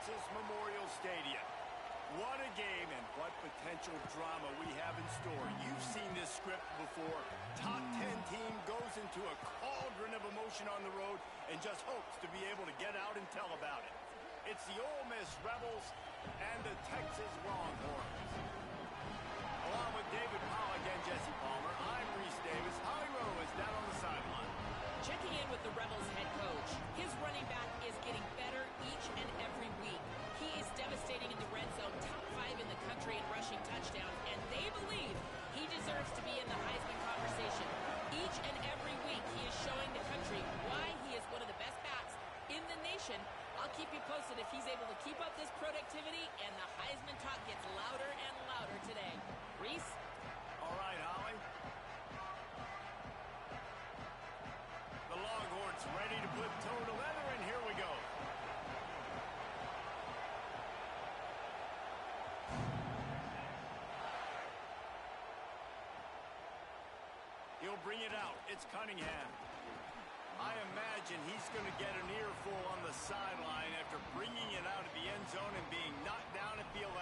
Texas Memorial Stadium. What a game and what potential drama we have in store. You've seen this script before. Top 10 team goes into a cauldron of emotion on the road and just hopes to be able to get out and tell about it. It's the Ole Miss Rebels and the Texas Longhorns. Along with David Pollack and Jesse Palmer, I'm Reese Davis. Holly Rowe is down on the sideline. Checking in with the Rebels head coach. His running back is getting better each and every week. He is devastating in the red zone, top 5 in the country in rushing touchdowns, and they believe he deserves to be in the Heisman conversation. Each and every week he is showing the country why he is one of the best backs in the nation. I'll keep you posted if he's able to keep up this productivity and the Heisman talk gets louder and louder today. Reese? All right, Holly. The Longhorns ready to put toe to leather, and here we go. He'll bring it out. It's Cunningham. I imagine he's going to get an earful on the sideline after bringing it out of the end zone and being knocked down at the 11.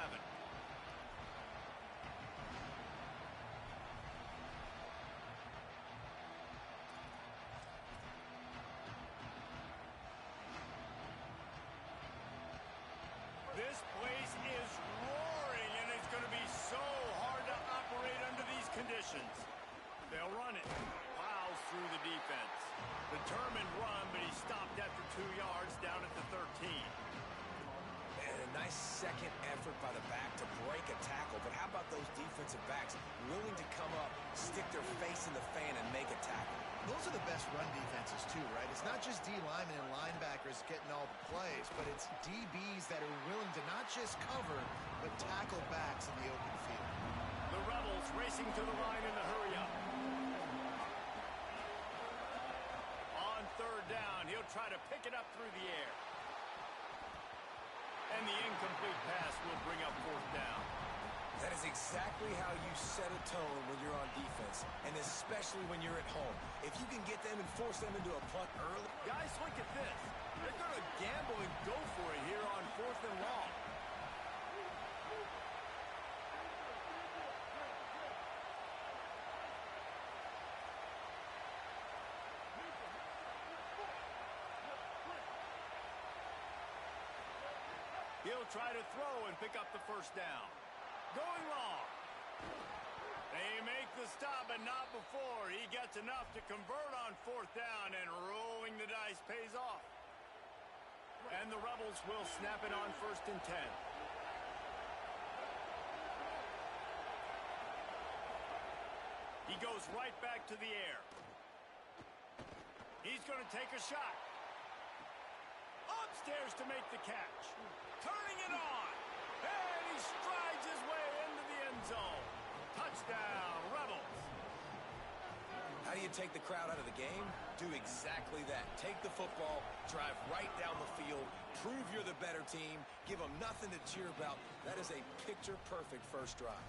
This place is roaring, and it's going to be so hard to operate under these conditions. They'll run it. Plows through the defense. Determined run, but he stopped after 2 yards down at the 13. And a nice second effort by the back to break a tackle. But how about those defensive backs willing to come up, stick their face in the fan, and make a tackle? Those are the best run defenses, too, right? It's not just D linemen and linebackers getting all the plays, but it's DBs that are willing to not just cover, but tackle backs in the open field. The Rebels racing to the line in the hurry-up. On third down, he'll try to pick it up through the air. And the incomplete pass will bring up fourth down. That is exactly how you set a tone when you're on defense, and especially when you're at home. If you can get them and force them into a punt early. Guys, look at this. They're going to gamble and go for it here on 4th and long. He'll try to throw and pick up the first down. Going long. They make the stop, but not before. He gets enough to convert on 4th down, and rolling the dice pays off. And the Rebels will snap it on 1st and 10. He goes right back to the air. He's going to take a shot. Upstairs to make the catch. Turning it on. And he strides his way into the end zone. Touchdown, Rebels. How do you take the crowd out of the game? Do exactly that. Take the football, drive right down the field, prove you're the better team, give them nothing to cheer about. That is a picture-perfect first drive.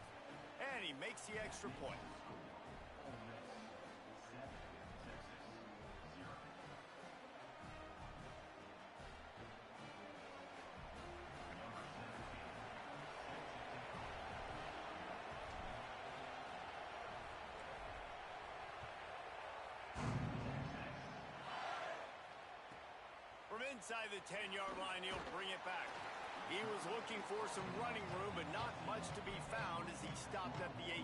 And he makes the extra point. From inside the 10-yard line, he'll bring it back. He was looking for some running room, but not much to be found as he stopped at the 18.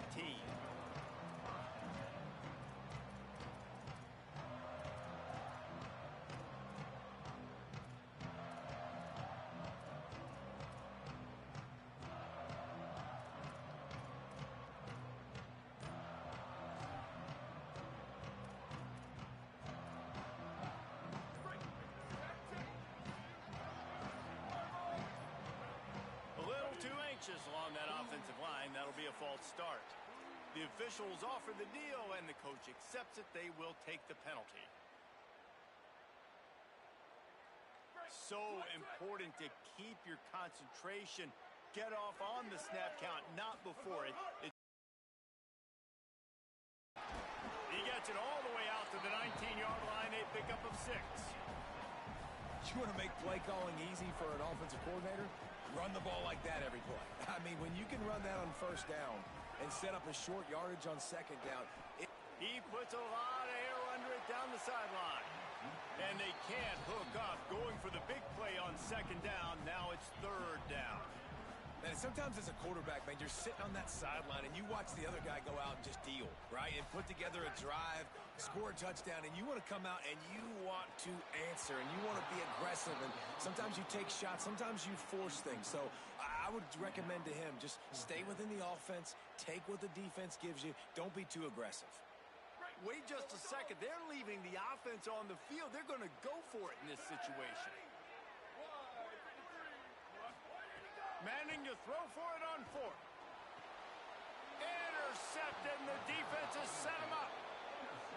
Along that offensive line, that'll be a false start. The officials offer the deal, and the coach accepts it. They will take the penalty. So important to keep your concentration. Get off on the snap count, not before it. He gets it all the way out to the 19-yard line, a pickup of 6. You want to make play calling easy for an offensive coordinator? Run the ball like that every play. I mean, when you can run that on first down and set up a short yardage on second down. He puts a lot of air under it down the sideline. And they can't hook up. Going for the big play on second down. Now it's third down. And sometimes as a quarterback, man, you're sitting on that sideline and you watch the other guy go out and just deal, right? And put together a drive, score a touchdown, and you want to come out and you want to answer and you want to be aggressive. And sometimes you take shots, sometimes you force things. So I would recommend to him just stay within the offense, take what the defense gives you, don't be too aggressive. Wait just a second. They're leaving the offense on the field. They're going to go for it in this situation. Manning to throw for it on fourth. Intercepted, and the defense has set him up.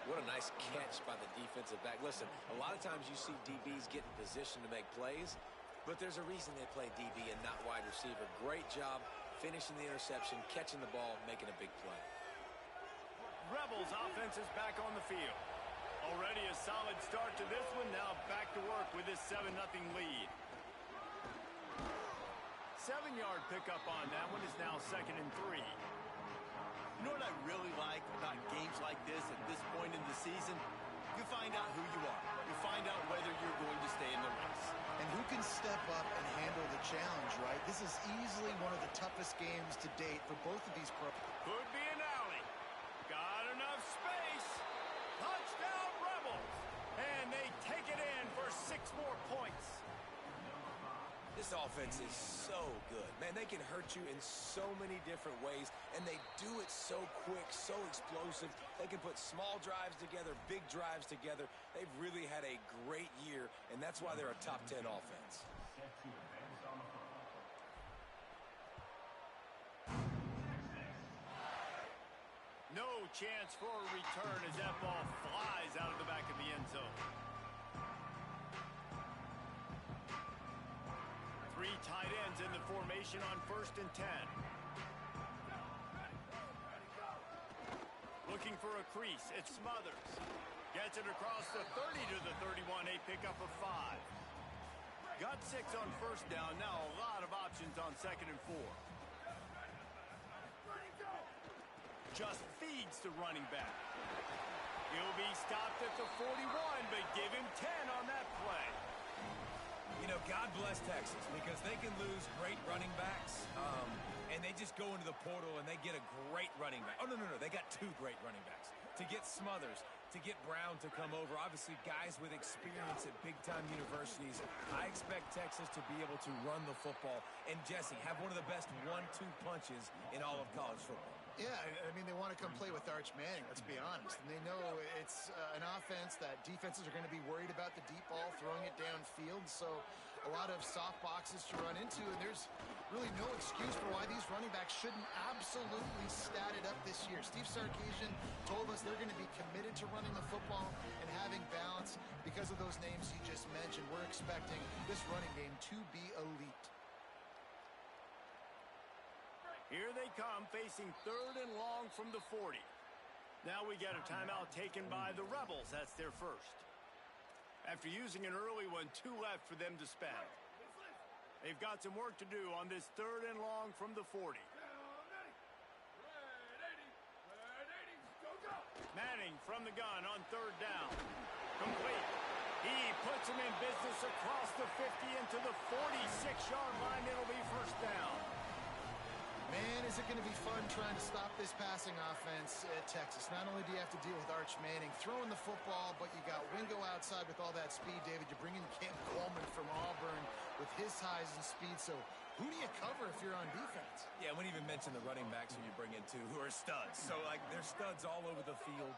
What a nice catch by the defensive back. Listen, a lot of times you see DBs get in position to make plays, but there's a reason they play DB and not wide receiver. Great job finishing the interception, catching the ball, making a big play. Rebels offense is back on the field. Already a solid start to this one. Now back to work with this 7-0 lead. 7-yard pickup on that one is now 2nd and 3. You know what I really like about games like this at this point in the season? You find out who you are. You find out whether you're going to stay in the race. And who can step up and handle the challenge, right? This is easily one of the toughest games to date for both of these pros. Could be an alley. Got enough space. Touchdown Rebels. And they take it in for 6 more points. This offense is so good. Man, they can hurt you in so many different ways, and they do it so quick, so explosive. They can put small drives together, big drives together. They've really had a great year, and that's why they're a top 10 offense. No chance for a return as that ball flies out of the back of the end zone. 3 tight ends in the formation on 1st and 10. Looking for a crease. It's Smothers. Gets it across the 30 to the 31. A pickup of 5. Got 6 on 1st down. Now a lot of options on 2nd and 4. Just feeds to running back. He'll be stopped at the 41, but give him 10 on that play. You know, God bless Texas because they can lose great running backs, and they just go into the portal and they get a great running back. Oh, no. They got 2 great running backs. To get Smothers, to get Brown to come over, obviously guys with experience at big-time universities. I expect Texas to be able to run the football and, Jesse, have one of the best 1-2 punches in all of college football. Yeah, I mean, they want to come play with Arch Manning, let's be honest. And they know it's an offense that defenses are going to be worried about the deep ball, throwing it downfield. So a lot of soft boxes to run into, and there's really no excuse for why these running backs shouldn't absolutely stat it up this year. Steve Sarkisian told us they're going to be committed to running the football and having balance because of those names you just mentioned. We're expecting this running game to be elite. Here they come, facing 3rd and long from the 40. Now we got a timeout taken by the Rebels. That's their first. After using an early one, 2 left for them to spend. They've got some work to do on this 3rd and long from the 40. Manning from the gun on 3rd down. Complete. He puts him in business across the 50 into the 46-yard line. It'll be 1st down. Man, is it going to be fun trying to stop this passing offense at Texas. Not only do you have to deal with Arch Manning throwing the football, but you got Wingo outside with all that speed, David. You bring in Cam Coleman from Auburn with his size and speed. So who do you cover if you're on defense? Yeah, we didn't even mention the running backs who you bring in, too, who are studs. So, like, they're studs all over the field.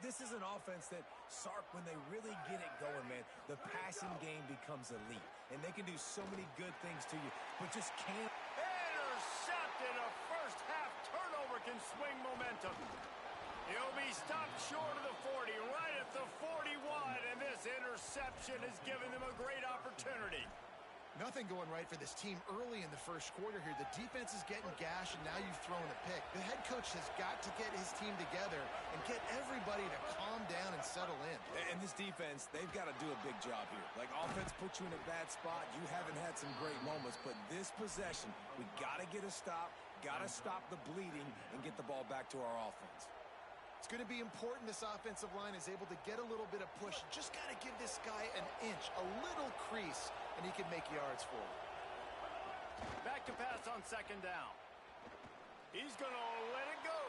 This is an offense that, Sark, when they really get it going, man, the passing game becomes elite. And they can do so many good things to you, but just can't. Intercepted. A first-half turnover can swing momentum. He'll be stopped short of the 40, right at the 41, and this interception has given them a great opportunity. Nothing going right for this team early in the first quarter here. The defense is getting gashed, and now you've thrown a pick. The head coach has got to get his team together and get everybody to calm down and settle in. And this defense, they've got to do a big job here. Like, offense put you in a bad spot. You haven't had some great moments, but this possession, we got to get a stop, got to stop the bleeding, and get the ball back to our offense. It's going to be important this offensive line is able to get a little bit of push. Just got to give this guy an inch, a little crease, and he can make yards for it. Back to pass on second down. He's going to let it go.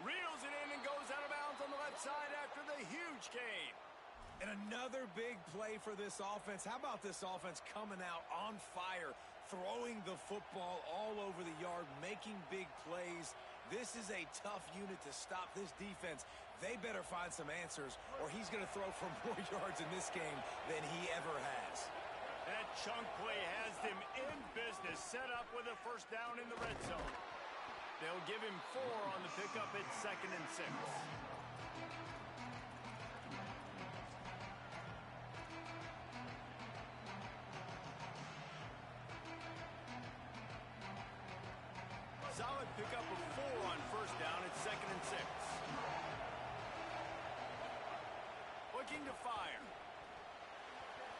Reels it in and goes out of bounds on the left side after the huge gain. And another big play for this offense. How about this offense coming out on fire, throwing the football all over the yard, making big plays? This is a tough unit to stop this defense. They better find some answers, or he's going to throw for more yards in this game than he ever has. That chunk play has them in business, set up with a first down in the red zone. They'll give him 4 on the pickup at 2nd and 6. Solid pickup of 4 on first down at 2nd and 6. Looking to fire.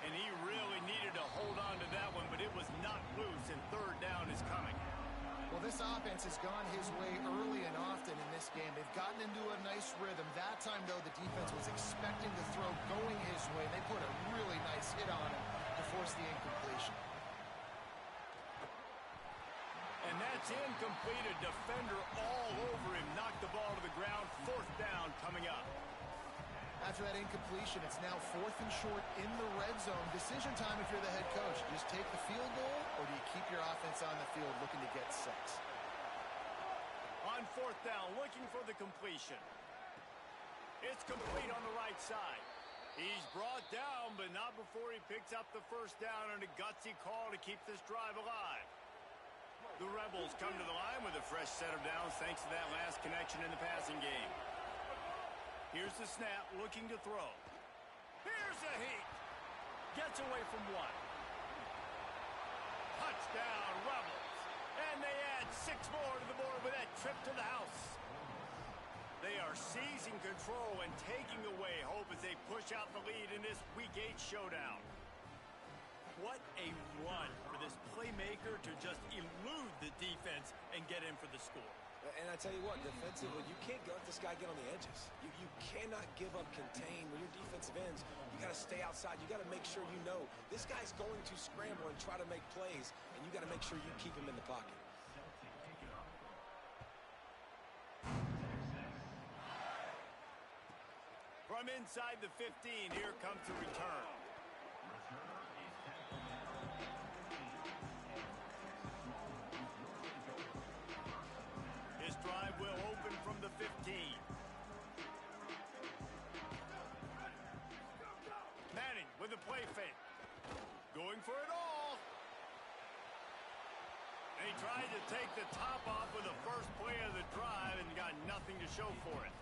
And he really needed to hold on to that one, but it was not loose, and 3rd down is coming. Well, this offense has gone his way early and often in this game. They've gotten into a nice rhythm. That time, though, the defense was expecting the throw going his way. They put a really nice hit on him to force the incompletion. And that's incomplete. A defender all over him. Knocked the ball to the ground. 4th down coming up. After that incompletion, it's now 4th and short in the red zone. Decision time if you're the head coach. You just take the field goal, or do you keep your offense on the field looking to get 6? On 4th down, looking for the completion. It's complete on the right side. He's brought down, but not before he picks up the first down on a gutsy call to keep this drive alive. The Rebels come to the line with a fresh set of downs thanks to that last connection in the passing game. Here's the snap, looking to throw. Here's a heat. Gets away from 1. Touchdown, Rebels. And they add 6 more to the board with that trip to the house. They are seizing control and taking away hope as they push out the lead in this Week 8 showdown. What a run for this playmaker to just elude the defense and get in for the score. And I tell you what, defensively, you can't let this guy get on the edges. You cannot give up contain. When you're defensive ends, you got to stay outside. You got to make sure you know this guy's going to scramble and try to make plays, and you got to make sure you keep him in the pocket. From inside the 15, here comes the return. His drive will open from the 15. Manning with a play fake. Going for it all. And he tried to take the top off with the first play of the drive and got nothing to show for it.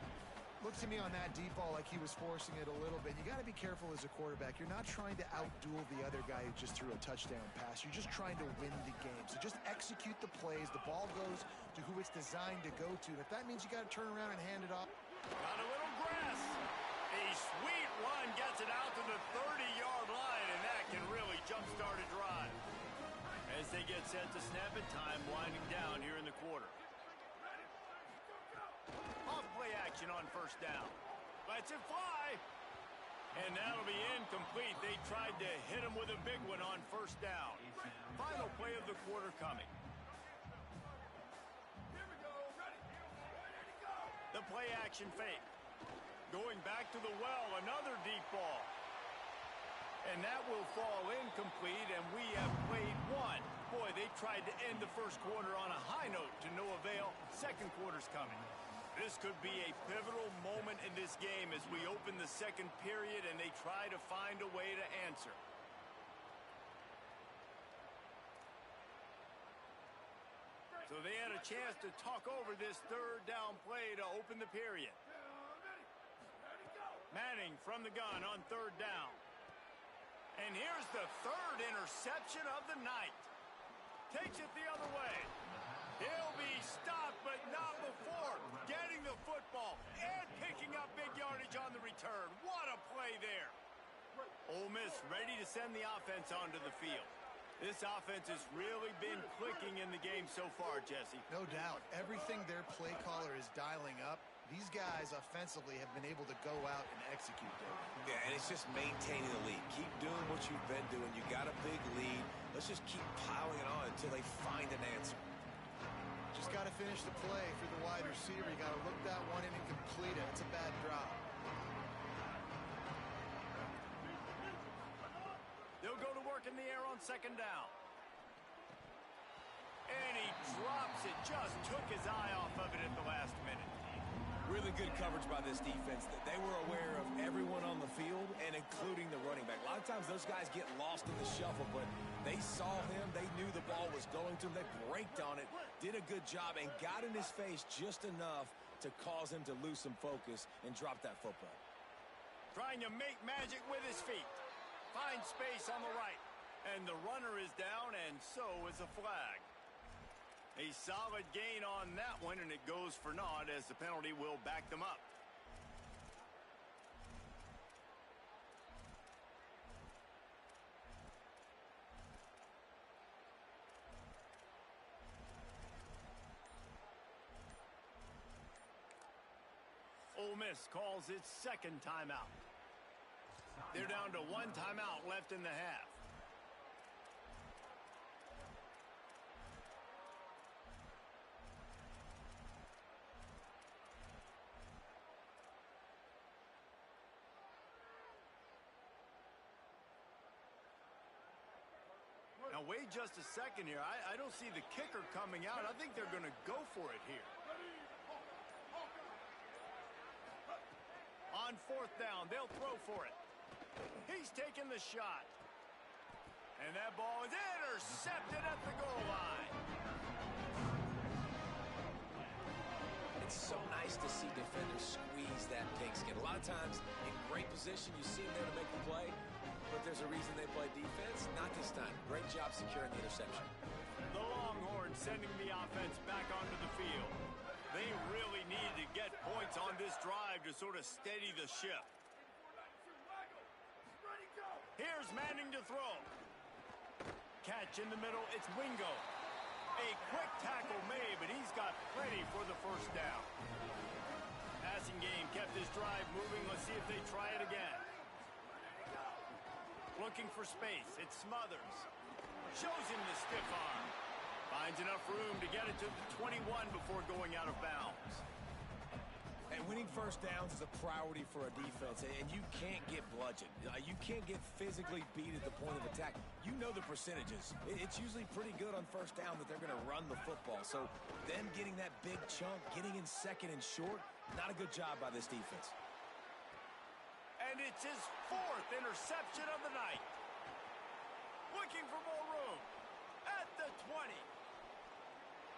Looked to me on that deep ball like he was forcing it a little bit. You got to be careful as a quarterback. You're not trying to outduel the other guy who just threw a touchdown pass. You're just trying to win the game. So just execute the plays. The ball goes to who it's designed to go to. And if that means you got to turn around and hand it off. Got a little grass. A sweet run gets it out to the 30-yard line, and that can really jumpstart a drive. As they get set to snap it, time winding down here in the quarter. Off-play action on first down. Lets it fly. And that'll be incomplete. They tried to hit him with a big one on first down. Final play of the quarter coming. Here we go. Ready to go. The play action fake. Going back to the well, another deep ball. And that will fall incomplete, and we have played 1. Boy, they tried to end the first quarter on a high note to no avail. Second quarter's coming. This could be a pivotal moment in this game as we open the second period and they try to find a way to answer. So they had a chance to talk over this 3rd down play to open the period. Ready, go. Manning from the gun on 3rd down. And here's the third interception of the night. Takes it the other way. He'll be stopped, but not before getting the football and picking up big yardage on the return. What a play there. Ole Miss ready to send the offense onto the field. This offense has really been clicking in the game so far, Jesse. No doubt. Everything their play caller is dialing up, these guys offensively have been able to go out and execute, David. Yeah, and it's just maintaining the lead. Keep doing what you've been doing. You got a big lead. Let's just keep piling it on until they find an answer. Just got to finish the play for the wide receiver. You got to look that one in and complete it. It's a bad drop. They'll go to work in the air on second down. And he drops it. Just took his eye off of it at the last minute. Really good coverage by this defense. They were aware of everyone on the field and including the running back. A lot of times those guys get lost in the shuffle, but they saw him. They knew the ball was going to him. They braked on it, did a good job, and got in his face just enough to cause him to lose some focus and drop that football. Trying to make magic with his feet. Finds space on the right. And the runner is down, and so is a flag. A solid gain on that one, and it goes for naught as the penalty will back them up. Ole Miss calls its second timeout. They're down to one timeout left in the half. Now, wait just a second here. I don't see the kicker coming out. I think they're going to go for it here. On fourth down, they'll throw for it. He's taking the shot. And that ball is intercepted at the goal line. It's so nice to see defenders squeeze that pigskin. A lot of times, in great position, you see them there to make the play. But there's a reason they play defense. Not this time. Great job securing the interception. The Longhorns sending the offense back onto the field. They really need to get points on this drive to sort of steady the ship. Here's Manning to throw. Catch in the middle. It's Wingo. A quick tackle made, but he's got plenty for the first down. Passing game kept this drive moving. Let's see if they try it again. Looking for space. It's Smothers. Shows him the stiff arm. Finds enough room to get it to the 21 before going out of bounds. And winning first downs is a priority for a defense, and you can't get bludgeoned. You can't get physically beat at the point of attack. You know the percentages. It's usually pretty good on first down that they're going to run the football. So them getting that big chunk, getting in second and short, not a good job by this defense. And it's his fourth interception of the night. Looking for more room. At the 20.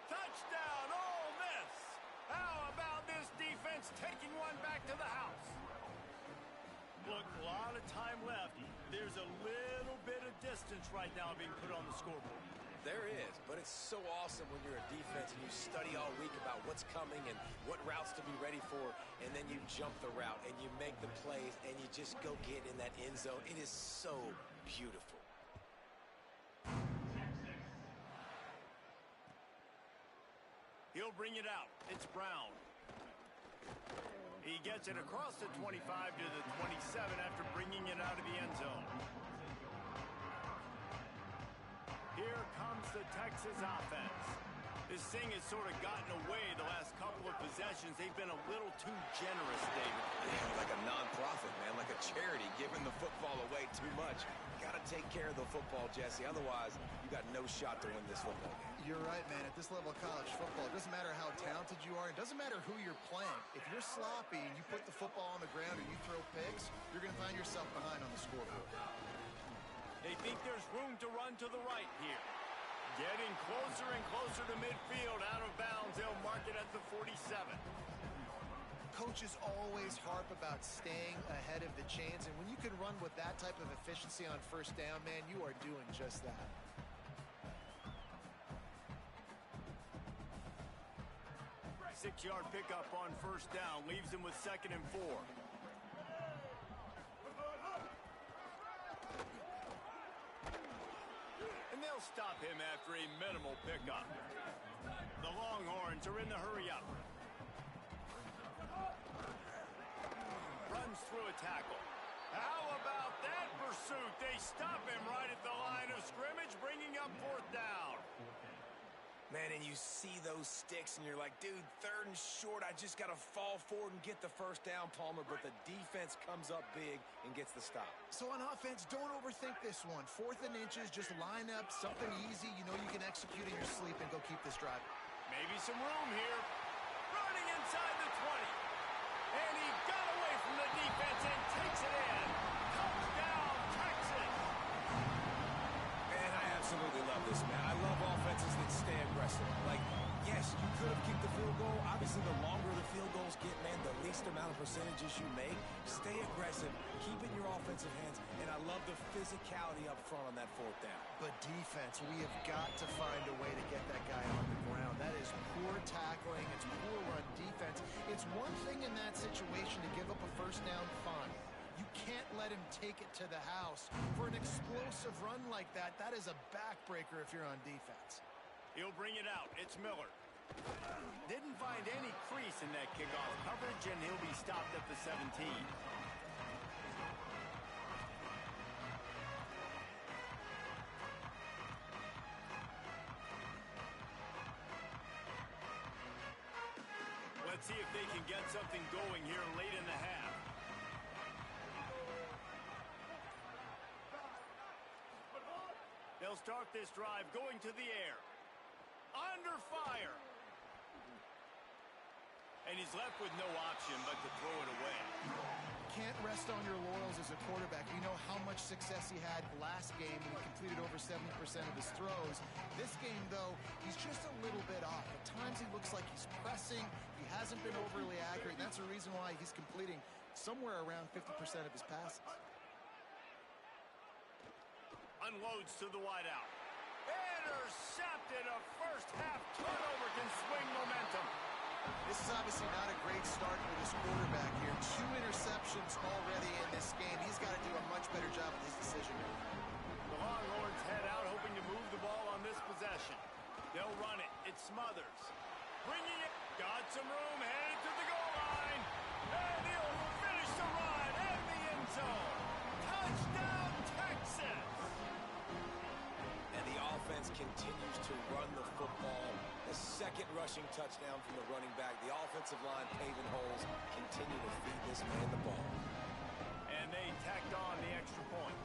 Touchdown, Ole Miss. How about this defense taking one back to the house? Look, a lot of time left. There's a little bit of distance right now being put on the scoreboard. There is, but it's so awesome when you're a defense and you study all week about what's coming and what routes to be ready for, and then you jump the route and you make the plays and you just go get in that end zone. It is so beautiful. He'll bring it out. It's Brown. He gets it across the 25 to the 27 after bringing it out of the end zone. Here comes the Texas offense. This thing has sort of gotten away the last couple of possessions. They've been a little too generous, David. Yeah, like a non-profit, man, like a charity, giving the football away too much. Got to take care of the football, Jesse. Otherwise, you got no shot to win this football game. You're right, man. At this level of college football, it doesn't matter how talented you are. It doesn't matter who you're playing. If you're sloppy and you put the football on the ground or you throw picks, you're going to find yourself behind on the scoreboard. They think there's room to run to the right here. Getting closer and closer to midfield, out of bounds. They'll mark it at the 47. coaches always harp about staying ahead of the chains, and when you can run with that type of efficiency on first down, man, you are doing just that. Six-yard pickup on first down leaves him with 2nd and 4. And they'll stop him after a minimal pickup. The Longhorns are in the hurry-up. Runs through a tackle. How about that pursuit? They stop him right at the line of scrimmage, bringing up 4th down. Man, and you see those sticks, and you're like, dude, 3rd and short, I just got to fall forward and get the first down, Palmer, but the defense comes up big and gets the stop. So on offense, don't overthink this one. 4th and inches, just line up, something easy you know you can execute in your sleep and go keep this drive. Maybe some room here. Running inside the 20. And he got away from the defense and takes it in. Touchdown, Texas. Man, I absolutely love this, man. I love offenses that stay aggressive. Like, yes, you could have kicked the field goal. Obviously, the longer the field goals get, man, the least amount of percentages you make. Stay aggressive. Keep it in your offensive hands. And I love the physicality up front on that 4th down. But defense, we have got to find a way to get that guy on the ground. That is poor tackling. It's poor run defense. It's one thing in that situation to give up a first down, fine. You can't let him take it to the house. For an explosive run like that, that is a backbreaker if you're on defense. He'll bring it out. It's Miller. Didn't find any crease in that kickoff coverage, and he'll be stopped at the 17. Let's see if they can get something going here late in the half. They'll start this drive going to the air. Under fire. And he's left with no option but to throw it away. Can't rest on your laurels as a quarterback. You know how much success he had last game when he completed over 70% of his throws. This game, though, he's just a little bit off. At times he looks like he's pressing. He hasn't been overly accurate, and that's the reason why he's completing somewhere around 50% of his passes. Unloads to the wideout. Intercepted. A first half turnover can swing momentum. This is obviously not a great start for this quarterback here. 2 interceptions already in this game. He's got to do a much better job with his decision making. The Longhorns head out hoping to move the ball on this possession. They'll run it. It's Smothers. Bringing it. Got some room. Headed to the goal line. And he'll finish the run and the end zone. Touchdown, Texas. And the offense continues to run the football. The 2nd rushing touchdown from the running back. The offensive line paving holes. Continue to feed this man the ball. And they tacked on the extra point.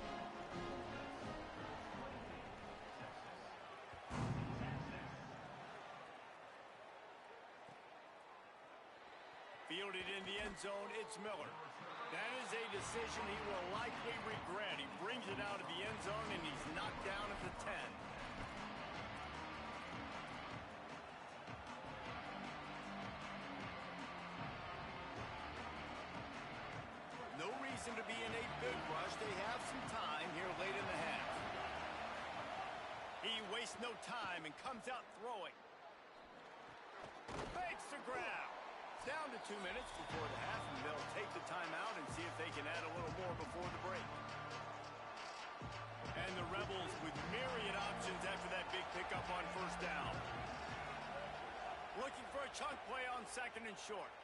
Fielded in the end zone, it's Miller. That is a decision he will likely regret. He brings it out of the end zone, and he's knocked down at the 10. No reason to be in a big rush. They have some time here late in the half. He wastes no time and comes out throwing. Fakes the grab. It's down to 2 minutes before the half, and they'll take the timeout and see if they can add a little more before the break. And the Rebels with myriad options after that big pickup on first down. Looking for a chunk play on 2nd and short.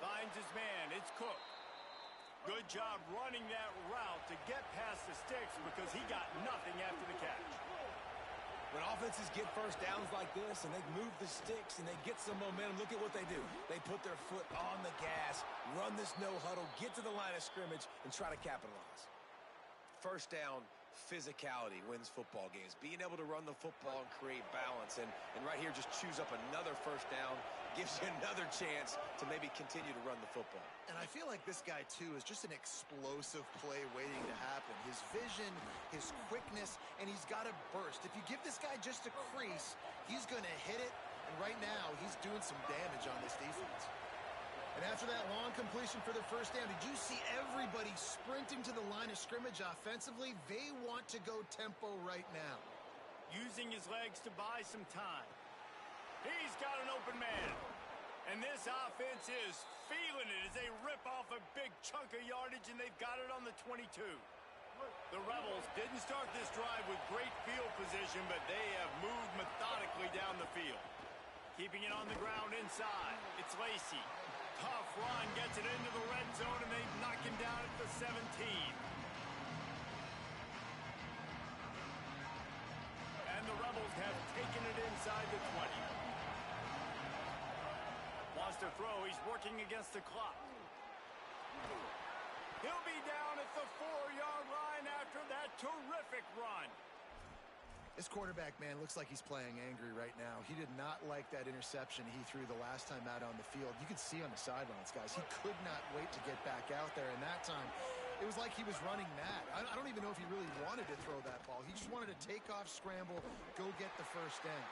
Finds his man. It's Cook. Good job running that route to get past the sticks because he got nothing after the catch. When offenses get first downs like this and they move the sticks and they get some momentum, look at what they do. They put their foot on the gas, run this no-huddle, get to the line of scrimmage, and try to capitalize. First down, physicality wins football games. Being able to run the football and create balance. And right here, just choose up another first down, gives you another chance to maybe continue to run the football. And I feel like this guy, too, is just an explosive play waiting to happen. His vision, his quickness, and he's got to burst. If you give this guy just a crease, he's going to hit it. And right now, he's doing some damage on this defense. And after that long completion for the first down, did you see everybody sprinting to the line of scrimmage offensively? They want to go tempo right now. Using his legs to buy some time. He's got an open man. And this offense is feeling it as they rip off a big chunk of yardage, and they've got it on the 22. The Rebels didn't start this drive with great field position, but they have moved methodically down the field. Keeping it on the ground inside. It's Lacy. Tough run, gets it into the red zone, and they knock him down at the 17. And the Rebels have taken it inside the 20. Wants to throw, he's working against the clock. He'll be down at the 4-yard line after that terrific run. This quarterback, man, looks like he's playing angry right now. He did not like that interception he threw the last time out on the field. You could see on the sidelines, guys, he could not wait to get back out there. And that time, it was like he was running mad. I don't even know if he really wanted to throw that ball. He just wanted to take off, scramble, go get the first down.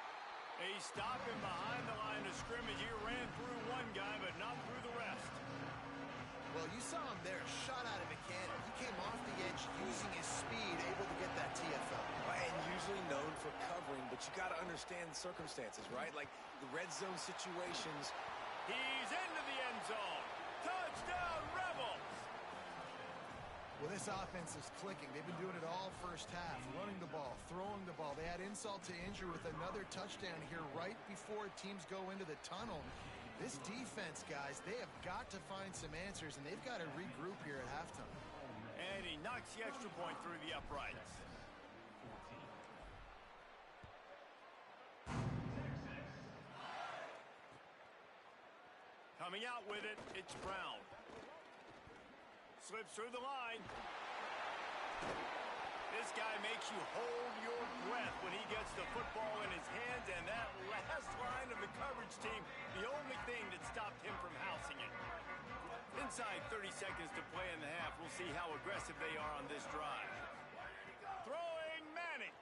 He stopped him behind the line of scrimmage. He ran through one guy, but not through the rest. Well, you saw him there, shot out of a cannon. He came off the edge using his speed, able to get that TFL. And usually known for covering, but you got to understand the circumstances, right? Like the red zone situations. He's into the end zone. Touchdown, Rebels! Well, this offense is clicking. They've been doing it all first half, running the ball, throwing the ball. They had insult to injury with another touchdown here right before teams go into the tunnel. This defense, guys, they have got to find some answers, and they've got to regroup here at halftime. And he knocks the extra point through the uprights. Coming out with it, it's Brown. Slips through the line. This guy makes you hold your breath when he gets the football in his hands, and that last line of the coverage team, the only thing that stopped him from housing it. Inside 30 seconds to play in the half. We'll see how aggressive they are on this drive. Throwing Manning.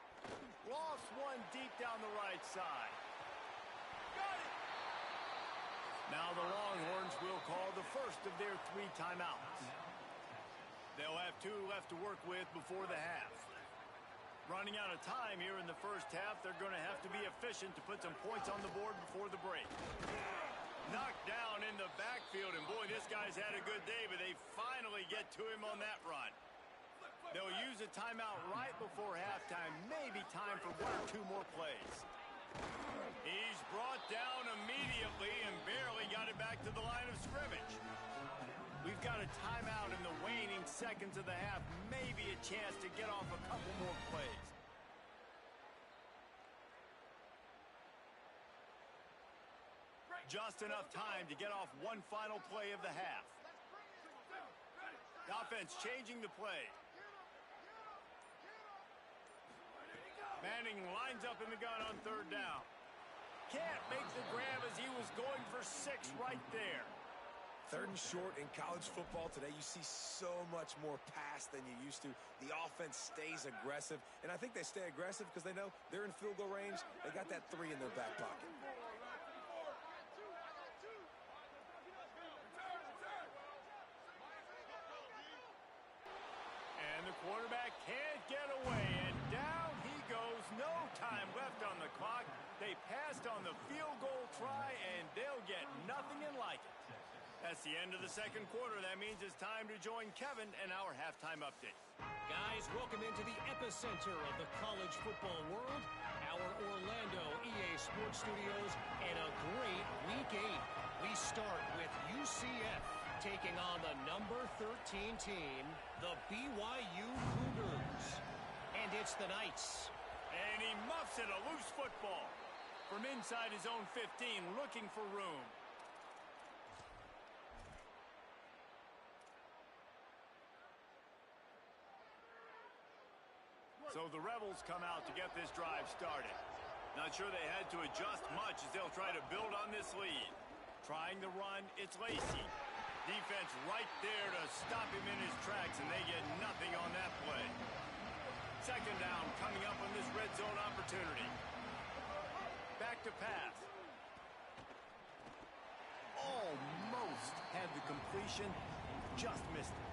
Lost one deep down the right side. Got it! Now the Longhorns will call the first of their 3 timeouts. They'll have 2 left to work with before the half. Running out of time here in the first half, they're going to have to be efficient to put some points on the board before the break. Knocked down in the backfield, and boy, this guy's had a good day, but they finally get to him on that run. They'll use a timeout right before halftime, maybe time for 1 or 2 more plays. He's brought down immediately and barely got it back to the line of scrimmage. We've got a timeout in the waning seconds of the half, maybe a chance to get off a couple more plays. Just enough time to get off one final play of the half. The offense changing the play. Manning lines up in the gun on 3rd down. Can't make the grab as he was going for 6 right there. 3rd and short in college football today. You see so much more pass than you used to. The offense stays aggressive, and I think they stay aggressive because they know they're in field goal range. They got that 3 in their back pocket. And the quarterback can't get away, and down he goes. No time left on the clock. They passed on the field goal try, and they'll get nothing in like it. That's the end of the second quarter. That means it's time to join Kevin and our halftime update. Guys, welcome into the epicenter of the college football world, our Orlando EA Sports Studios, and a great Week 8. We start with UCF taking on the number 13 team, the BYU Cougars. And it's the Knights. And he muffs it, a loose football. From inside his own 15, looking for room. So the Rebels come out to get this drive started. Not sure they had to adjust much as they'll try to build on this lead. Trying the run, it's Lacy. Defense right there to stop him in his tracks, and they get nothing on that play. 2nd down coming up on this red zone opportunity. Back to pass. Almost almost had the completion, just missed it.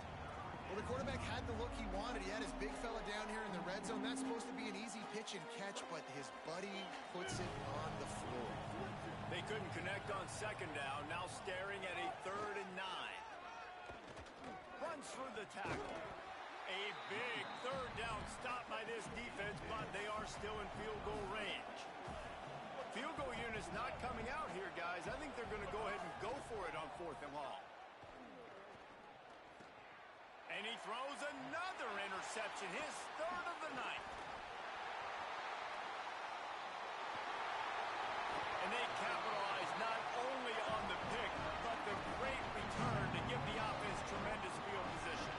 Well, the quarterback had the look he wanted. He had his big fella down here in the red zone. That's supposed to be an easy pitch and catch, but his buddy puts it on the floor. They couldn't connect on second down. Now staring at a 3rd and 9. Runs through the tackle. A big 3rd down stop by this defense, but they are still in field goal range. Field goal unit's not coming out here, guys. I think they're going to go ahead and go for it on 4th and long. And he throws another interception, his 3rd of the night. And they capitalize not only on the pick, but the great return to give the offense tremendous field position.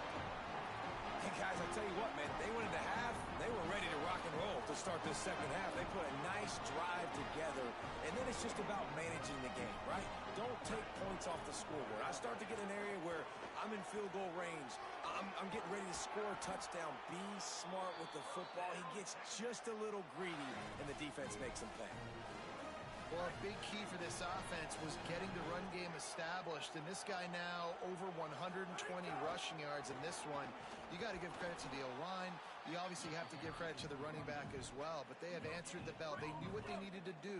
Hey, guys, I tell you what, man, they went into half. They were ready to rock and roll to start this second half. They put a nice drive together, and then it's just about managing the game, right? Don't take points off the scoreboard. I start to get an area where I'm in field goal range. I'm getting ready to score a touchdown. Be smart with the football. He gets just a little greedy, and the defense makes him pay. Well, a big key for this offense was getting the run game established, and this guy now over 120 rushing yards in this one. You got to give credit to the O-line. You obviously have to give credit to the running back as well, but they have answered the bell. They knew what they needed to do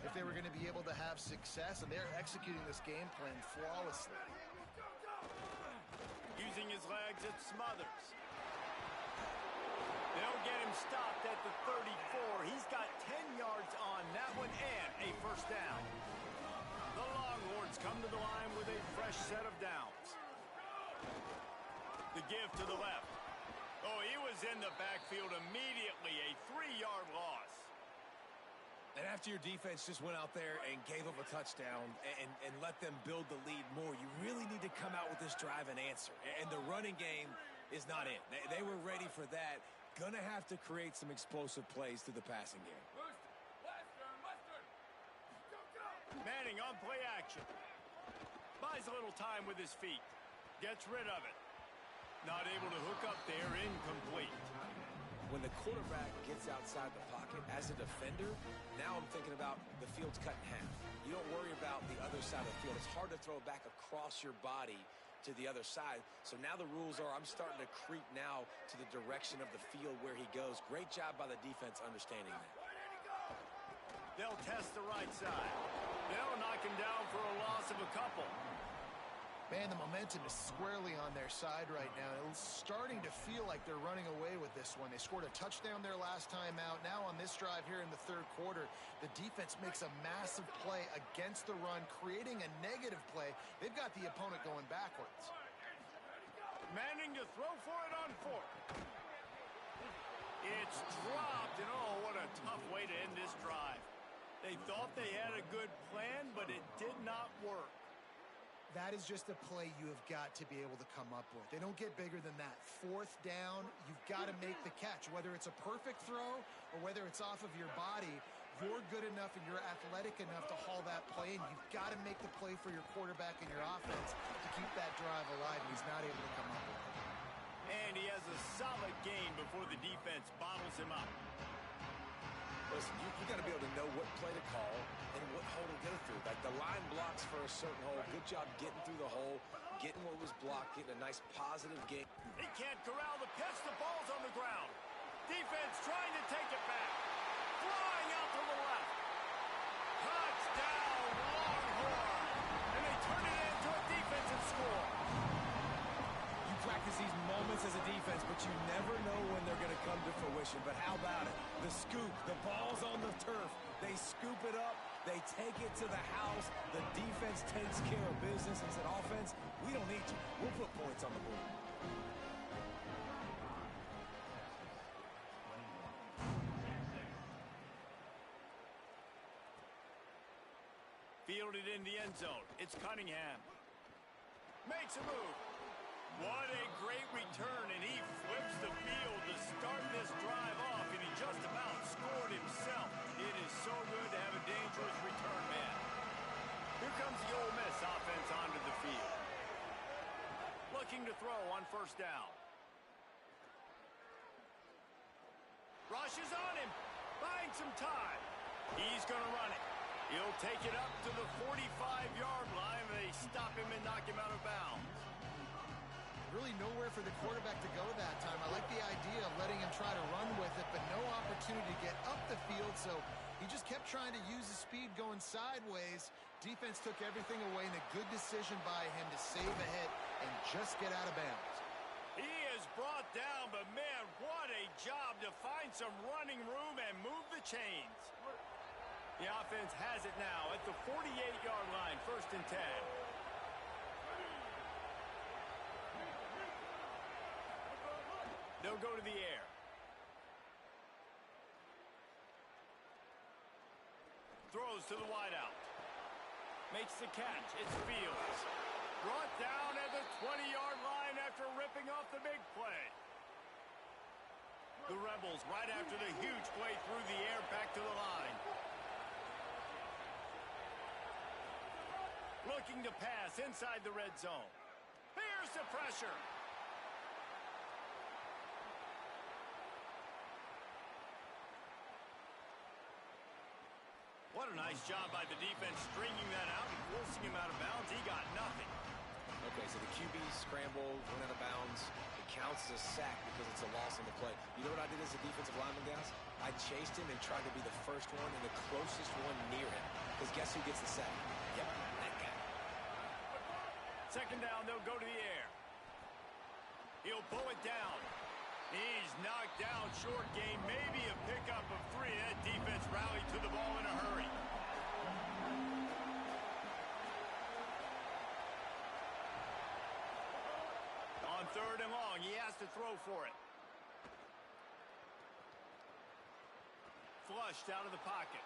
if they were going to be able to have success, and they're executing this game plan flawlessly. Using his legs, it Smothers. They'll get him stopped at the 34. He's got 10 yards on that one and a 1st down. The Longhorns come to the line with a fresh set of downs. The give to the left. Oh, he was in the backfield immediately. A 3-yard loss. And after your defense just went out there and gave up a touchdown and let them build the lead more, you really need to come out with this drive and answer. And the running game is not it. They were ready for that. Gonna have to create some explosive plays through the passing game. Manning on play action. Buys a little time with his feet. Gets rid of it. Not able to hook up there, incomplete. When the quarterback gets outside the pocket as a defender, now I'm thinking about the field's cut in half. You don't worry about the other side of the field. It's hard to throw it back across your body to the other side. So now the rules are I'm starting to creep now to the direction of the field where he goes. Great job by the defense understanding that. They'll test the right side. They'll knock him down for a loss of a couple. Man, the momentum is squarely on their side right now. It's starting to feel like they're running away with this one. They scored a touchdown their last time out. Now on this drive here in the 3rd quarter, the defense makes a massive play against the run, creating a negative play. They've got the opponent going backwards. Manning to throw for it on 4th. It's dropped, and oh, what a tough way to end this drive. They thought they had a good plan, but it did not work. That is just a play you have got to be able to come up with. They don't get bigger than that. 4th down, you've got to make the catch. Whether it's a perfect throw or whether it's off of your body, you're good enough and you're athletic enough to haul that play, and you've got to make the play for your quarterback and your offense to keep that drive alive, and he's not able to come up with it. And he has a solid gain before the defense bottles him up. Listen, you got to be able to know what play to call and what hole to go through. Like the line blocks for a certain hole. Good job getting through the hole, getting what was blocked, getting a nice positive gain. He can't corral the pitch. The ball's on the ground. Defense trying to take it back. Flying out to the left. Touchdown, Longhorn. And they turn it into a defensive score. You practice these moments as a defense, but you never know when they're going to come to fruition. But how about it? The scoop, the ball's on the turf. They scoop it up. They take it to the house. The defense takes care of business and said, offense, we don't need you. We'll put points on the board. Fielded in the end zone. It's Cunningham. Makes a move. What a great return, and he flips the field to start this drive off, and he just about scored himself. It is so good to have a dangerous return man. Here comes the Ole Miss offense onto the field. Looking to throw on 1st down. Rushes on him, buying some time. He's going to run it. He'll take it up to the 45-yard line. They stop him and knock him out of bounds. Really nowhere for the quarterback to go that time. I like the idea of letting him try to run with it, but no opportunity to get up the field, so he just kept trying to use his speed going sideways. Defense took everything away, and a good decision by him to save a hit and just get out of bounds. He is brought down, but man, what a job to find some running room and move the chains. The offense has it now at the 48-yard line, 1st and 10. They'll go to the air. Throws to the wideout. Makes the catch. It's Fields. Brought down at the 20-yard line after ripping off the big play. The Rebels right after the huge play through the air back to the line. Looking to pass inside the red zone. Here's the pressure. What a nice job by the defense stringing that out and forcing him out of bounds. He got nothing. Okay, so the QB scrambled, went out of bounds. It counts as a sack because it's a loss on the play. You know what I did as a defensive lineman, guys? I chased him and tried to be the first one and the closest one near him. Because guess who gets the sack? Yep, that guy. 2nd down, they'll go to the air. He'll pull it down. He's knocked down short game, maybe a pickup of 3. That defense rallied to the ball in a hurry. On 3rd and long, he has to throw for it. Flushed out of the pocket.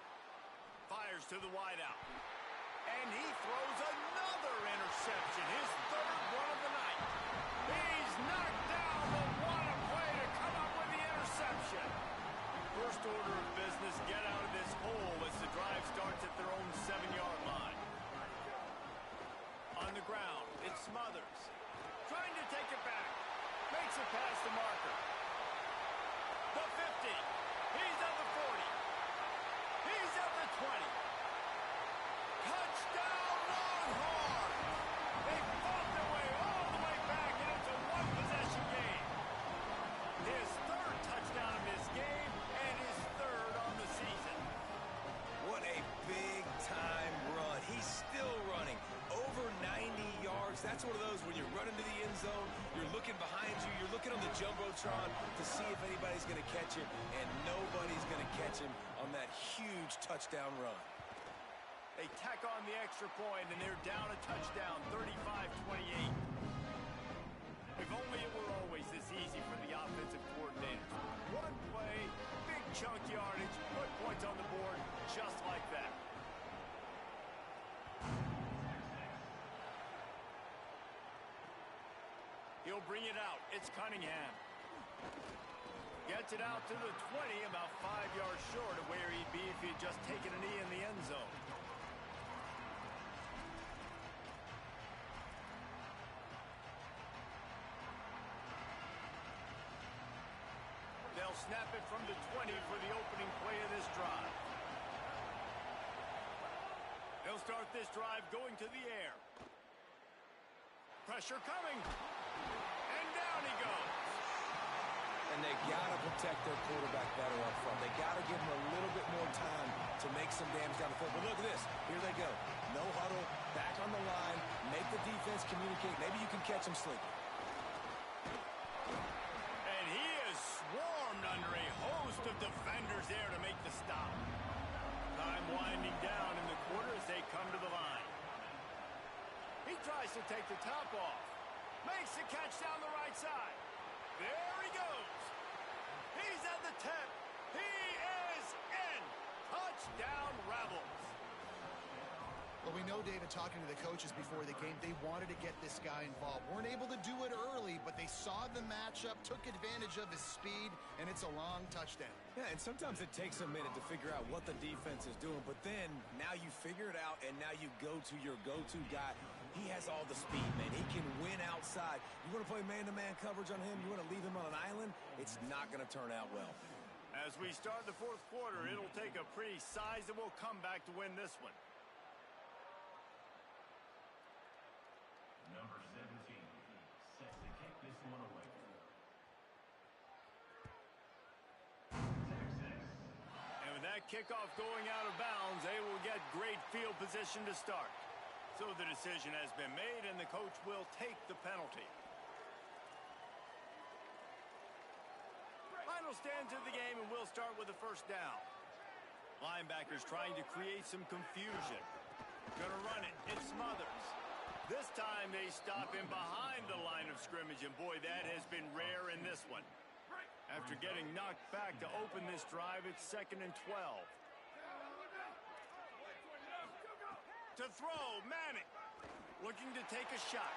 Fires to the wideout. And he throws another interception, his 3rd one of the night. He's knocked down, but what a play to come up with the interception. First order of business, get out of this hole as the drive starts at their own 7-yard line. On the ground, it's Smothers. Trying to take it back. Makes it past the marker. The 50. He's at the 40. He's at the 20. Touchdown, Longhorn! They fought their way all the way back, and it's a one-possession game. His 3rd touchdown of this game, and his 3rd on the season. What a big-time run. He's still running. Over 90 yards. That's one of those when you're running to the end zone, you're looking behind you, you're looking on the Jumbotron to see if anybody's going to catch him, and nobody's going to catch him on that huge touchdown run. They tack on the extra point, and they're down a touchdown, 35-28. If only it were always this easy for the offensive coordinators. One play, big chunk yardage, put points on the board, just like that. He'll bring it out. It's Cunningham. Gets it out to the 20, about 5 yards short of where he'd be if he'd just taken a knee in the end zone. They'll snap it from the 20 for the opening play of this drive. They'll start this drive going to the air. Pressure coming. And down he goes. And they got to protect their quarterback better up front. They got to give him a little bit more time to make some damage down the field. But look at this. Here they go. No huddle. Back on the line. Make the defense communicate. Maybe you can catch him sleeping. And he is swarmed under a host of defenders there to make the stop. Time winding down in the quarter as they come to the line. He tries to take the top off. Makes the catch down the right side. There he goes. He's at the 10. He is in. Touchdown, Rebels. Well, we know, David, talking to the coaches before the game, they wanted to get this guy involved. Weren't able to do it early, but they saw the matchup, took advantage of his speed, and it's a long touchdown. Yeah, and sometimes it takes a minute to figure out what the defense is doing, but then now you figure it out, and now you go to your go-to guy. He has all the speed, man. He can win outside. You want to play man-to-man coverage on him? You want to leave him on an island? It's not going to turn out well. As we start the fourth quarter, it'll take a pretty sizable comeback to win this one. Number 17 set to kick this one away. And with that kickoff going out of bounds, they will get great field position to start. So the decision has been made, and the coach will take the penalty. Final stands of the game, and we'll start with a first down. Linebackers trying to create some confusion. Gonna run it. It's Smothers. This time they stop him behind the line of scrimmage, and boy, that has been rare in this one. After getting knocked back to open this drive, it's 2nd and 12. To throw, Manning. Looking to take a shot.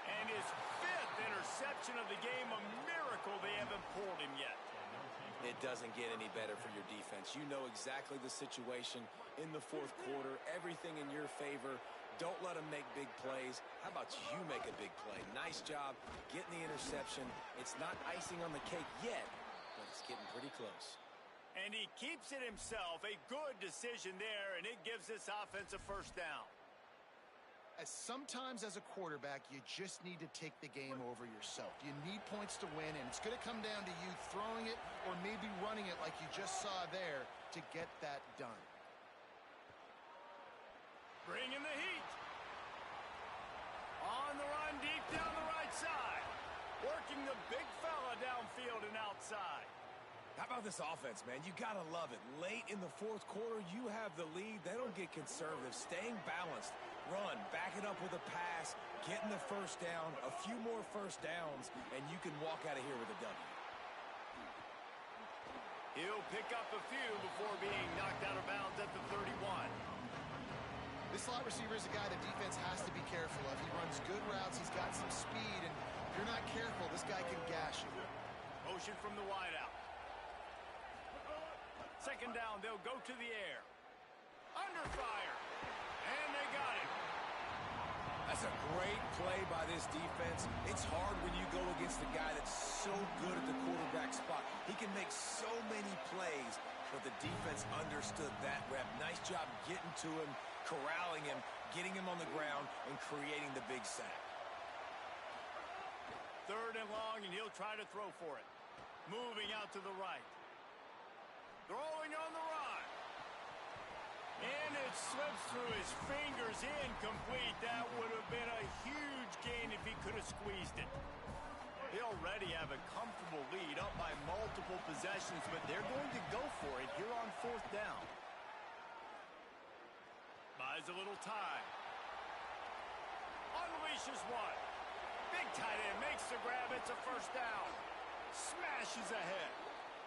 And his 5th interception of the game, a miracle they haven't pulled him yet. It doesn't get any better for your defense. You know exactly the situation in the fourth quarter. Everything in your favor. Don't let them make big plays. How about you make a big play? Nice job getting the interception. It's not icing on the cake yet, but it's getting pretty close. And he keeps it himself. A good decision there, and it gives this offense a first down. As sometimes as a quarterback, you just need to take the game over yourself. You need points to win, and it's going to come down to you throwing it or maybe running it like you just saw there to get that done. Bringing the heat. On the run, deep down the right side. Working the big fella downfield and outside. How about this offense, man? You got to love it. Late in the fourth quarter, you have the lead. They don't get conservative. Staying balanced. Run, back it up with a pass, getting the first down, a few more first downs, and you can walk out of here with a W. He'll pick up a few before being knocked out of bounds at the 31. This slot receiver is a guy the defense has to be careful of. He runs good routes. He's got some speed, and if you're not careful, this guy can gash you. Motion from the wideout. 2nd down, they'll go to the air. Under fire. And they got him. That's a great play by this defense. It's hard when you go against a guy that's so good at the quarterback spot. He can make so many plays, but the defense understood that rep. Nice job getting to him, corralling him, getting him on the ground, and creating the big sack. 3rd and long, and he'll try to throw for it. Moving out to the right. Throwing on the run. And it slips through his fingers, incomplete. That would have been a huge gain if he could have squeezed it. They already have a comfortable lead, up by multiple possessions, but they're going to go for it here on 4th down. Buys a little time. Unleashes one. Big tight end makes the grab. It's a first down. Smashes ahead.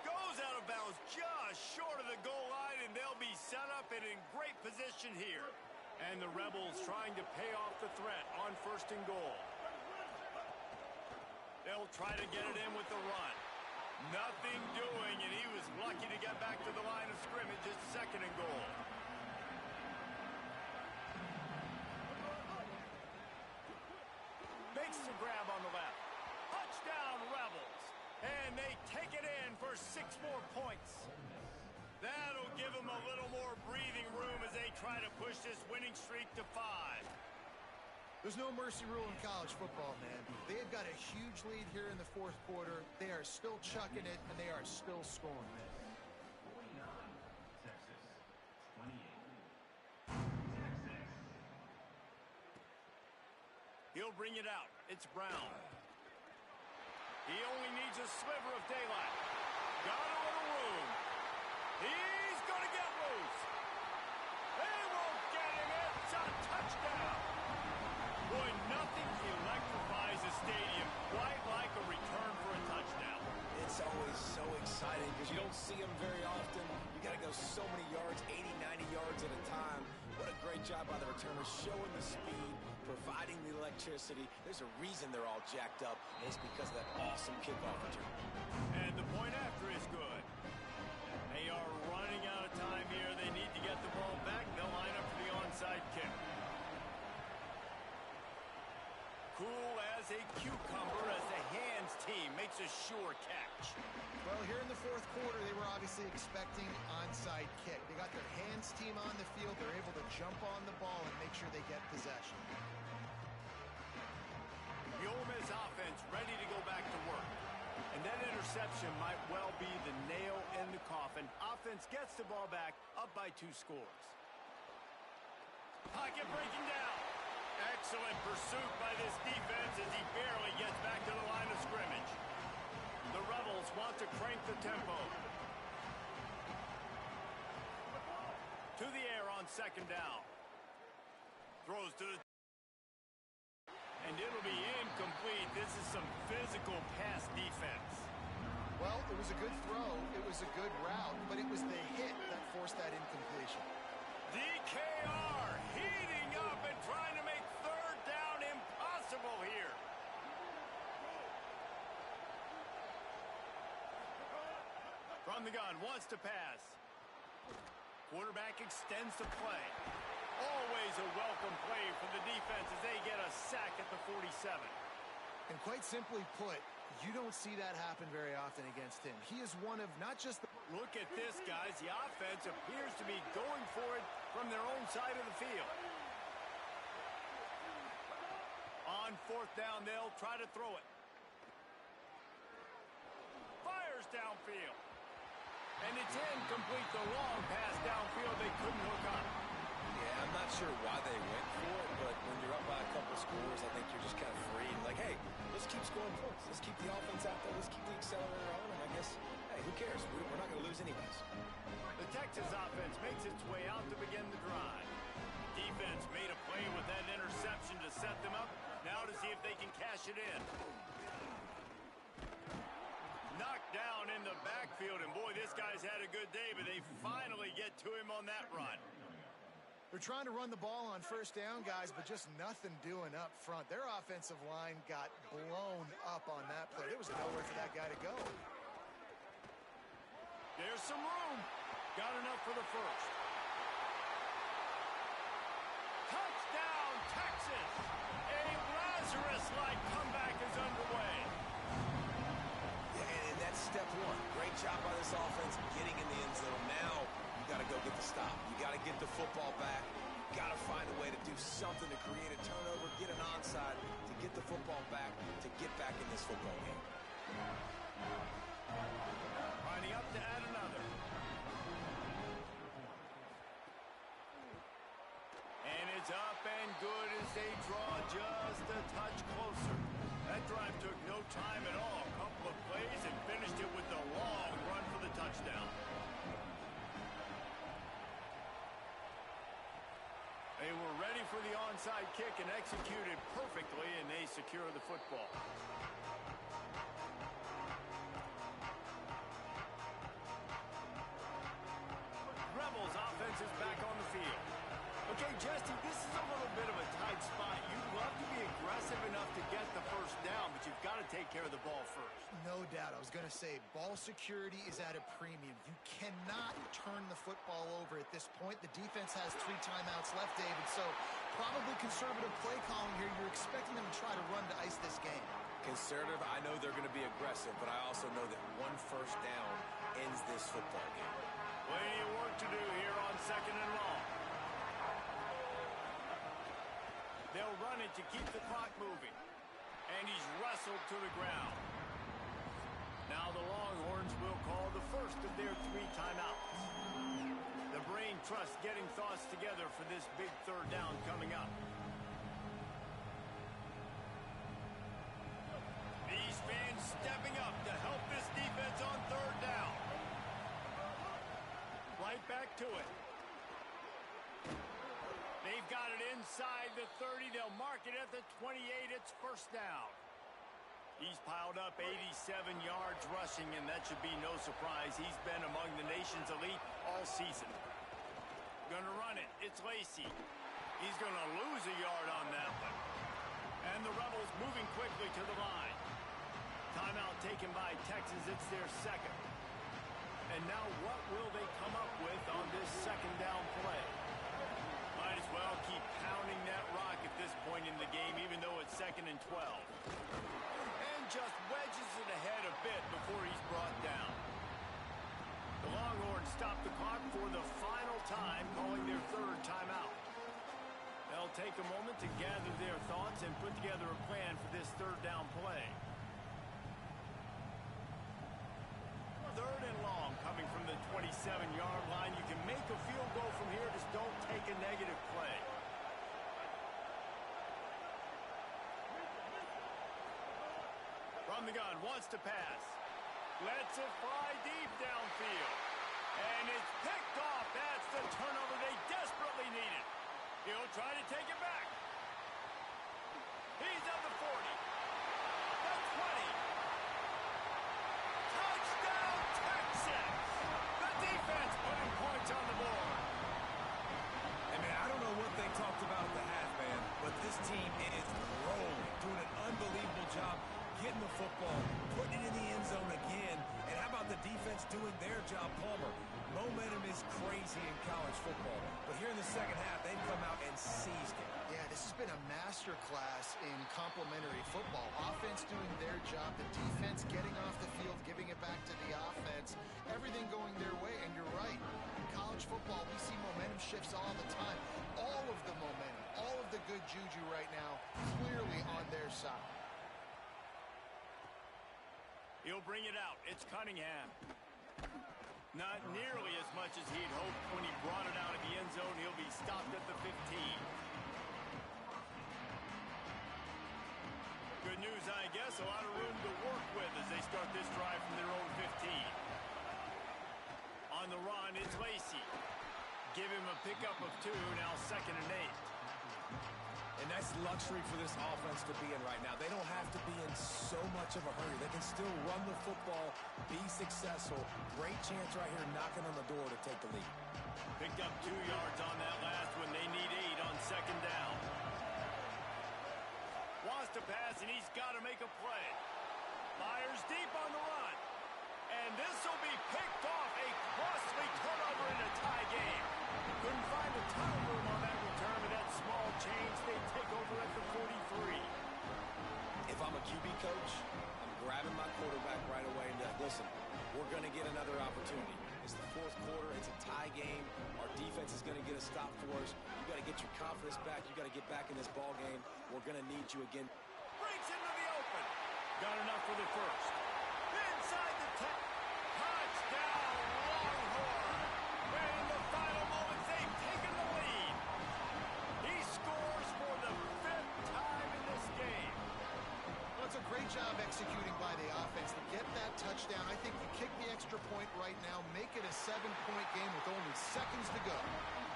Goes out of bounds just short of the goal line, and they'll be set up and in great position here. And the Rebels trying to pay off the threat on 1st and goal. They'll try to get it in with the run. Nothing doing, and he was lucky to get back to the line of scrimmage. It's 2nd and goal. Makes the grab on the left. Touchdown, Rebels. And they take it in for 6 more points. That'll give them a little more breathing room as they try to push this winning streak to 5. There's no mercy rule in college football, man. They've got a huge lead here in the fourth quarter. They are still chucking it, and they are still scoring. 49, Texas, 28. Texas. He'll bring it out. It's Brown. He only needs a sliver of daylight. Got a little room. He's going to get loose. They won't get him. It's a touchdown. Boy, nothing electrifies a stadium quite like a return for a touchdown. It's always so exciting because you don't see them very often. You got to go so many yards, 80, 90 yards at a time. What a great job by the returners, showing the speed, providing the electricity. There's a reason they're all jacked up, and it's because of that awesome kickoff return. And the point after is good. They are running out of time here. They need to get the ball back. They'll line up for the onside kick. Cool as a cucumber as the hand opponent's team makes a sure catch. Well, here in the fourth quarter, they were obviously expecting onside kick. They got their hands team on the field. They're able to jump on the ball and make sure they get possession. The Ole Miss offense ready to go back to work. And that interception might well be the nail in the coffin. Offense gets the ball back, up by 2 scores. Pocket breaking down. Excellent pursuit by this defense as he barely gets back to the line of scrimmage. The Rebels want to crank the tempo. To the air on second down. Throws to the... And it'll be incomplete. This is some physical pass defense. Well, it was a good throw. It was a good route, but it was the hit that forced that incompletion. DKR heating up and trying to make third down impossible here. From the gun, wants to pass. Quarterback extends the play. Always a welcome play for the defense as they get a sack at the 47. And quite simply put, you don't see that happen very often against him. He is one of not just the... Look at this, guys. The offense appears to be going for it from their own side of the field. On fourth down, they'll try to throw it. Fires downfield. And it's incomplete. The long pass downfield they couldn't hook up. Yeah, I'm not sure why they went for it, but when you're up by a couple scores, I think you're just kind of free. Like, hey, let's keep scoring points. Let's keep the offense out there. Let's keep the accelerator on. And I guess, hey, who cares? We're not going to lose anyways. The Texas offense makes its way out to begin the drive. Defense made a play with that interception to set them up. Now to see if they can cash it in. Knocked down in the backfield, and boy, this guy's had a good day, but they finally get to him on that run. They're trying to run the ball on first down, guys, but just nothing doing up front. Their offensive line got blown up on that play. There was nowhere for that guy to go. There's some room. Got enough for the first. Touchdown, Texas! A Lazarus-like comeback is underway. Yeah, and that's step one. Great job by this offense getting in the end zone. Now you got to go get the stop. You got to get the football back. You got to find a way to do something to create a turnover, get an onside, to get the football back, to get back in this football game. Lining up to add another. And it's up and good as they draw just a touch closer. That drive took no time at all. A couple of plays and finished it with the long run for the touchdown. They were ready for the onside kick and executed perfectly, and they secure the football. Rebels offense is back on the field. Okay, Jesse, this is a little bit of a tight spot. You'd love to be aggressive enough to get the first down, but you've got to take care of the ball first. No doubt. I was going to say, ball security is at a premium. You cannot turn the football over at this point. The defense has 3 timeouts left, David, so probably conservative play calling here. You're expecting them to try to run to ice this game. Conservative, I know they're going to be aggressive, but I also know that one first down ends this football game. Plenty of work to do here on second and long. They'll run it to keep the clock moving. And he's wrestled to the ground. Now the Longhorns will call the first of their 3 timeouts. The brain trust getting thoughts together for this big third down coming up. These fans stepping up to help this defense on third down. Right back to it. They've got it inside the 30. They'll mark it at the 28. It's first down. He's piled up 87 yards rushing, and that should be no surprise. He's been among the nation's elite all season. Gonna run it. It's Lacey. He's gonna lose a yard on that one. And the Rebels moving quickly to the line. Timeout taken by Texas. It's their second. And now what will they come up with on this second down play? Might as well keep pounding that rock at this point in the game, even though it's 2nd and 12. And just wedges for the final time, calling their third timeout. They'll take a moment to gather their thoughts and put together a plan for this third down play. Third and long coming from the 27-yard line. You can make a field goal from here, just don't take a negative play. From the gun, wants to pass. Lets it fly deep downfield. And it's picked off. That's the turnover they desperately needed. He'll try to take it back. He's at the 40. The 20. Touchdown, Texas! The defense putting points on the board. And man, I don't know what they talked about at the half, man, but this team is rolling, doing an unbelievable job getting the football, putting it in the end zone again. And how about the defense doing their job, Palmer? Momentum is crazy in college football. But here in the second half, they've come out and seized it. Yeah, this has been a master class in complementary football. Offense doing their job, the defense getting off the field, giving it back to the offense. Everything going their way, and you're right. In college football, we see momentum shifts all the time. All of the momentum, all of the good juju right now, clearly on their side. He'll bring it out. It's Cunningham. Not nearly as much as he'd hoped when he brought it out of the end zone. He'll be stopped at the 15. Good news, I guess. A lot of room to work with as they start this drive from their own 15. On the run, it's Lacy. Give him a pickup of 2, now 2nd and 8. And that's luxury for this offense to be in right now. They don't have to be in so much of a hurry. They can still run the football, be successful. Great chance right here knocking on the door to take the lead. Picked up 2 yards on that last one. They need 8 on 2nd down. Wants to pass, and he's got to make a play. Fires deep on the run. And this will be picked off. A costly turnover in a tie game. Couldn't find a ton of room on that return, but that small change, they take over at the 43. If I'm a QB coach, I'm grabbing my quarterback right away and listen, we're going to get another opportunity. It's the 4th quarter. It's a tie game. Our defense is going to get a stop for us. You got to get your confidence back. You got to get back in this ball game. We're going to need you again. Breaks into the open. Got enough for the first. Inside the 10. Touchdown, Longhorn. And in the final moments, they've taken the lead. He scores for the 5th time in this game. Well, it's a great job executing by the offense to get that touchdown. I think you kick the extra point right now, make it a 7-point game with only seconds to go.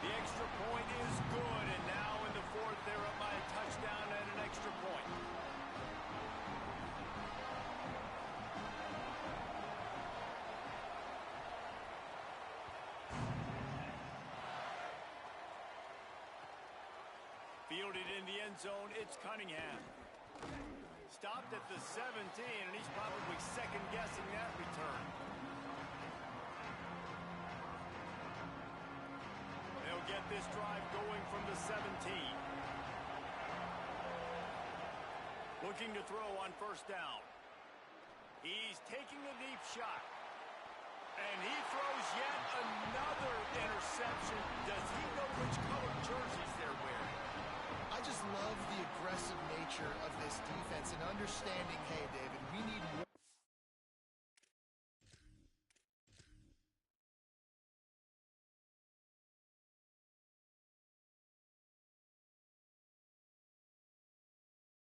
The extra point is good, and now in the 4th, they're up by a touchdown and an extra point. Fielded in the end zone, it's Cunningham. Stopped at the 17, and he's probably second-guessing that return. They'll get this drive going from the 17. Looking to throw on 1st down. He's taking a deep shot. And he throws yet another interception. Does he know which color jerseys they're wearing? I just love the aggressive nature of this defense and understanding, hey,